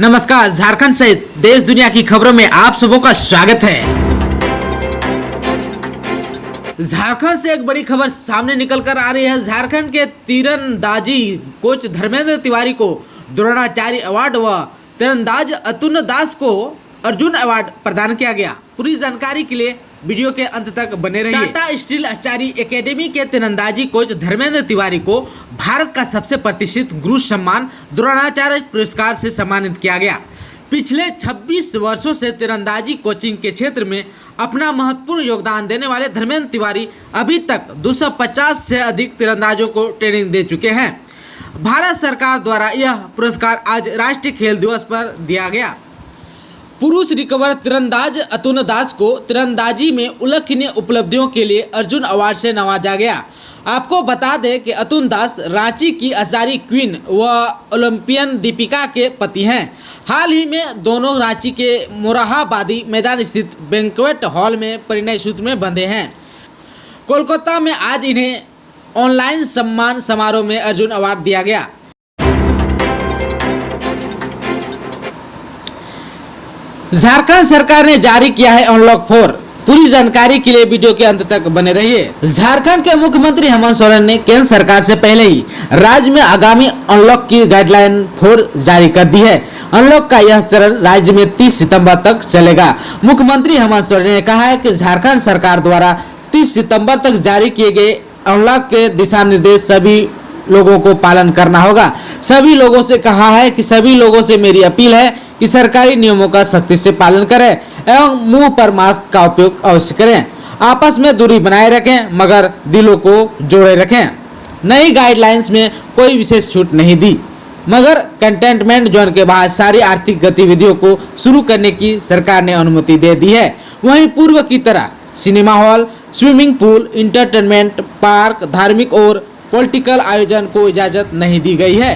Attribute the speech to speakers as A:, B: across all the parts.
A: नमस्कार, झारखंड सहित देश दुनिया की खबरों में आप सबों का स्वागत है। झारखंड से एक बड़ी खबर सामने निकल कर आ रही है। झारखंड के तीरंदाजी कोच धर्मेंद्र तिवारी को द्रोणाचार्य अवार्ड व तीरंदाज अतुल दास को अर्जुन अवार्ड प्रदान किया गया। पूरी जानकारी के लिए वीडियो के अंत तक बने रहिए। टाटा स्टील आचार्य एकेडमी के तीरंदाजी कोच धर्मेंद्र तिवारी को भारत का सबसे प्रतिष्ठित गुरु सम्मान द्रोणाचार्य पुरस्कार से सम्मानित किया गया। पिछले 26 वर्षों से तीरंदाजी कोचिंग के क्षेत्र में अपना महत्वपूर्ण योगदान देने वाले धर्मेंद्र तिवारी अभी तक 250 से अधिक तीरंदाजों को ट्रेनिंग दे चुके हैं। भारत सरकार द्वारा यह पुरस्कार आज राष्ट्रीय खेल दिवस पर दिया गया। पुरुष रिकवर तीरंदाज अतुल दास को तीरंदाजी में उल्लेखनीय उपलब्धियों के लिए अर्जुन अवार्ड से नवाजा गया। आपको बता दें कि अतुल दास रांची की आचार्य क्वीन व ओलंपियन दीपिका के पति हैं। हाल ही में दोनों रांची के मोरहाबादी मैदान स्थित बैंक्वेट हॉल में परिणय सूत्र में बंधे हैं। कोलकाता में आज इन्हें ऑनलाइन सम्मान समारोह में अर्जुन अवार्ड दिया गया। झारखंड सरकार ने जारी किया है अनलॉक 4। पूरी जानकारी के लिए वीडियो के अंत तक बने रहिए। झारखंड के मुख्यमंत्री हेमंत सोरेन ने केंद्र सरकार से पहले ही राज्य में आगामी अनलॉक की गाइडलाइन 4 जारी कर दी है। अनलॉक का यह चरण राज्य में 30 सितंबर तक चलेगा। मुख्यमंत्री हेमंत सोरेन ने कहा है कि झारखंड सरकार द्वारा 30 सितंबर तक जारी किए गए अनलॉक के दिशा निर्देश सभी लोगों को पालन करना होगा। सभी लोगों से कहा है कि सभी लोगों से मेरी अपील है कि सरकारी नियमों का सख्ती से पालन करें एवं मुंह पर मास्क का उपयोग अवश्य करें। आपस में दूरी बनाए रखें मगर दिलों को जोड़े रखें। नई गाइडलाइंस में कोई विशेष छूट नहीं दी मगर कंटेनमेंट जोन के बाहर सारी आर्थिक गतिविधियों को शुरू करने की सरकार ने अनुमति दे दी है। वहीं पूर्व की तरह cinema hall, swimming pool, entertainment park, धार्मिक और पॉलिटिकल आयोजन को इजाजत नहीं दी गई है।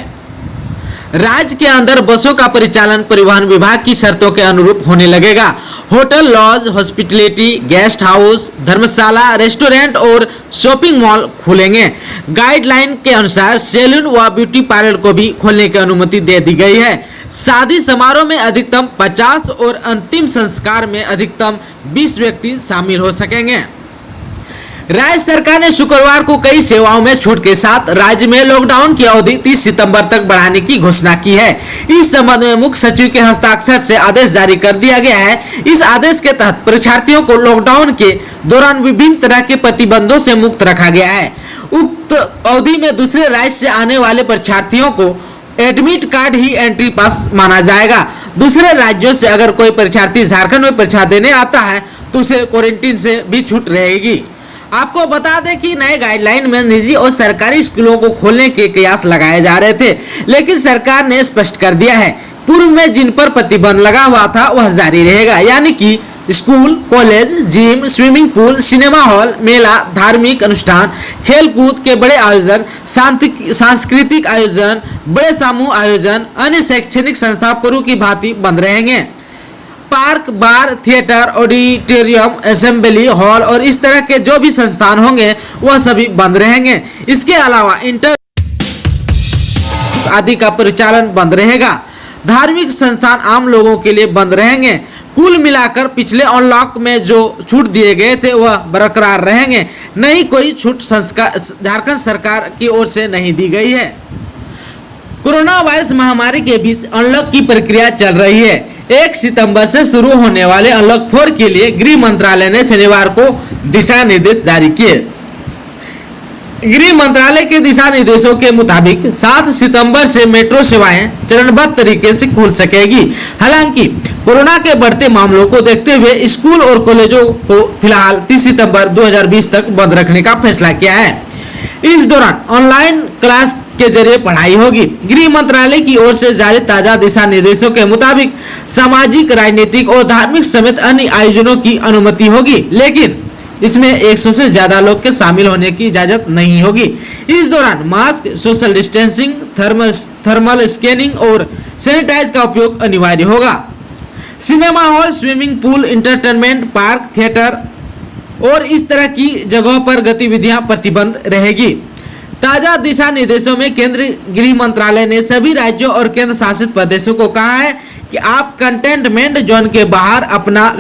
A: राज्य के अंदर बसों का परिचालन परिवहन विभाग की शर्तों के अनुरूप होने लगेगा। Hotel, lodge, hospitality, guest house, dharamshala, restaurant और शॉपिंग मॉल खुलेंगे। गाइडलाइन के अनुसार सैलून व ब्यूटी पार्लर को भी खोलने की अनुमति दे दी गई है। शादी समारोह में अधिकतम 50 और अंतिम संस्कार में अधिकतम 20 व्यक्ति शामिल हो सकेंगे। राज्य सरकार ने शुक्रवार को कई सेवाओं में छूट के साथ राज्य में लॉकडाउन की अवधि 30 सितंबर तक बढ़ाने की घोषणा की है। इस संबंध में मुख्य सचिव के हस्ताक्षर से आदेश जारी कर दिया गया है। इस आदेश के तहत परीक्षार्थियों को लॉकडाउन के दौरान विभिन्न तरह के प्रतिबंधों से मुक्त रखा गया है। उक्त अवधि में दूसरे राज्य से आने वाले परीक्षार्थियों को एडमिट कार्ड ही एंट्री पास माना जाएगा। दूसरे राज्यों से अगर कोई परीक्षार्थी झारखंड में परीक्षा देने आता है तो उसे क्वारंटीन से भी छूट रहेगी। आपको बता दें कि नए गाइडलाइन में निजी और सरकारी स्कूलों को खोलने के कयास लगाए जा रहे थे, लेकिन सरकार ने स्पष्ट कर दिया है पूर्व में जिन पर प्रतिबंध लगा हुआ था वह जारी रहेगा। यानी कि school, college, gym, swimming pool, cinema hall, मेला, धार्मिक अनुष्ठान, खेलकूद के बड़े आयोजन, सांस्कृतिक आयोजन, बड़े समूह आयोजन, अन्य शैक्षणिक संस्था पूर्व की भांति बंद रहेंगे। पार्क, बार, थिएटर, ऑडिटोरियम, असेंबली हॉल और इस तरह के जो भी संस्थान होंगे वह सभी बंद रहेंगे। इसके अलावा इंटर आदि का परिचालन बंद रहेगा। धार्मिक संस्थान आम लोगों के लिए बंद रहेंगे। कुल मिलाकर पिछले अनलॉक में जो छूट दिए गए थे वह बरकरार रहेंगे। नई कोई छूट झारखंड सरकार की ओर से नहीं दी गई है। कोरोना वायरस महामारी के बीच अनलॉक की प्रक्रिया चल रही है। 1 सितंबर से शुरू होने वाले अनलॉक 4 के लिए गृह मंत्रालय ने शनिवार को दिशा निर्देश जारी किए। गृह मंत्रालय के दिशा निर्देशों के मुताबिक 7 सितंबर से मेट्रो सेवाएं चरणबद्ध तरीके से खुल सकेगी। हालांकि कोरोना के बढ़ते मामलों को देखते हुए स्कूल और कॉलेजों को फिलहाल 30 सितंबर 2020 तक बंद रखने का फैसला किया है। इस दौरान ऑनलाइन क्लास के जरिए पढ़ाई होगी। गृह मंत्रालय की ओर से जारी ताजा दिशा निर्देशों के मुताबिक सामाजिक, राजनीतिक और धार्मिक समेत अन्य आयोजनों की अनुमति होगी, लेकिन इसमें 100 से ज्यादा लोग के शामिल होने की इजाजत नहीं होगी। इस दौरान mask, social distancing, thermal scanning और सैनिटाइज का उपयोग अनिवार्य होगा। Cinema hall, swimming pool, entertainment park, theatre और इस तरह की जगहों पर गतिविधियां प्रतिबंध रहेगी। ताजा दिशा निर्देशों में केंद्रीय गृह मंत्रालय ने सभी राज्यों और केंद्र शासित प्रदेशों को कहा है कि आप कंटेनमेंट जोन के बाहर अपना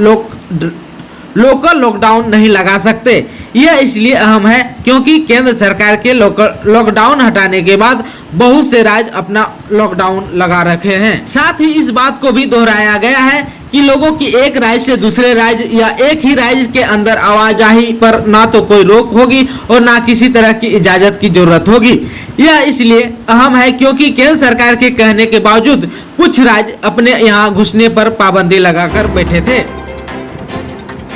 A: लोकल लॉकडाउन नहीं लगा सकते। यह इसलिए अहम है क्योंकि केंद्र सरकार के लॉकडाउन हटाने के बाद बहुत से राज्य अपना लॉकडाउन लगा रखे हैं। साथ ही इस बात को भी दोहराया गया है कि लोगों की एक राज्य से दूसरे राज्य या एक ही राज्य के अंदर आवाजाही पर ना तो कोई रोक होगी और ना किसी तरह की इजाजत की जरूरत होगी। यह इसलिए अहम है क्योंकि केंद्र सरकार के कहने के बावजूद कुछ राज्य अपने यहाँ घुसने पर पाबंदी लगाकर बैठे थे।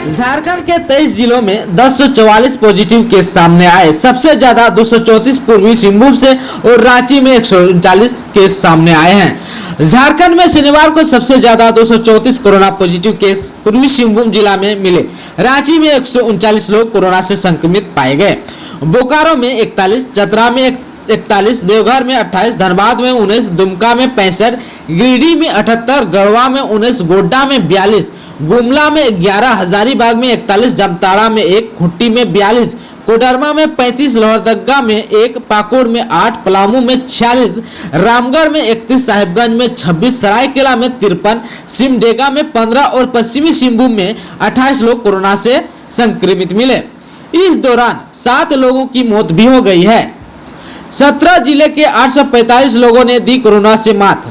A: झारखंड के 23 जिलों में 1044 पॉजिटिव केस सामने आए। सबसे ज्यादा 234 पूर्वी सिंहभूम से और रांची में 139 केस सामने आए हैं। झारखंड में शनिवार को सबसे ज्यादा 234 कोरोना पॉजिटिव केस पूर्वी सिंहभूम जिला में मिले। रांची में 139 लोग कोरोना से संक्रमित पाए गए। बोकारो में 41, चतरा में 41, देवघर में 28, धनबाद में 19, दुमका में 65, गिरिडीह में 78, गढ़वा में 19, गोड्डा में 42, गुमला में 11, हजारीबाग में 41, जामताड़ा में 1, खुट्टी में 42, कोडरमा में 35, लोहरदगा में 1, पाकुड़ में 8, पलामू में 46, रामगढ़ में 31, साहिबगंज में 26, सरायकेला में 53, सिमडेगा में 15 और पश्चिमी सिंहभूम में 28 लोग कोरोना से संक्रमित मिले। इस दौरान 7 लोगों की मौत भी हो गई है। 17 जिले के 845 लोगों ने दी कोरोना से मात।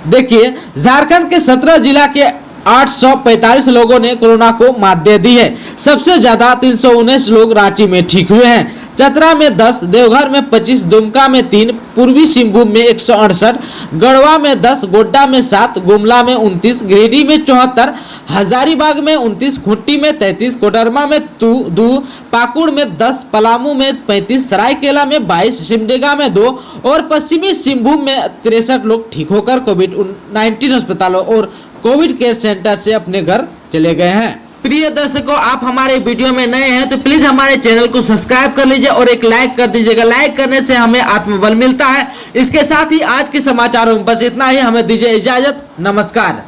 A: देखिए, झारखंड के 17 जिला के 845 लोगों ने कोरोना को मात दे दी है। सबसे ज्यादा 319 लोग रांची में ठीक हुए हैं। चतरा में 10, देवघर में 25, दुमका में 3, पूर्वी सिंहभूम में 168, गढ़वा में 10, गोड्डा में 7, गुमला में 29, गिरिडीह में 74, हजारीबाग में 29, खुट्टी में 33, कोडरमा में 2, पाकुड़ में 10, पलामू में 35, सरायकेला में 22, सिमडेगा में 2 और पश्चिमी सिंहभूम में 63 लोग ठीक होकर कोविड-19 अस्पतालों और कोविड केयर सेंटर से अपने घर चले गए हैं। प्रिय दर्शकों, आप हमारे वीडियो में नए हैं तो प्लीज हमारे चैनल को सब्सक्राइब कर लीजिए और एक लाइक कर दीजिएगा। लाइक करने से हमें आत्मबल मिलता है। इसके साथ ही आज के समाचारों में बस इतना ही। हमें दीजिए इजाजत। नमस्कार।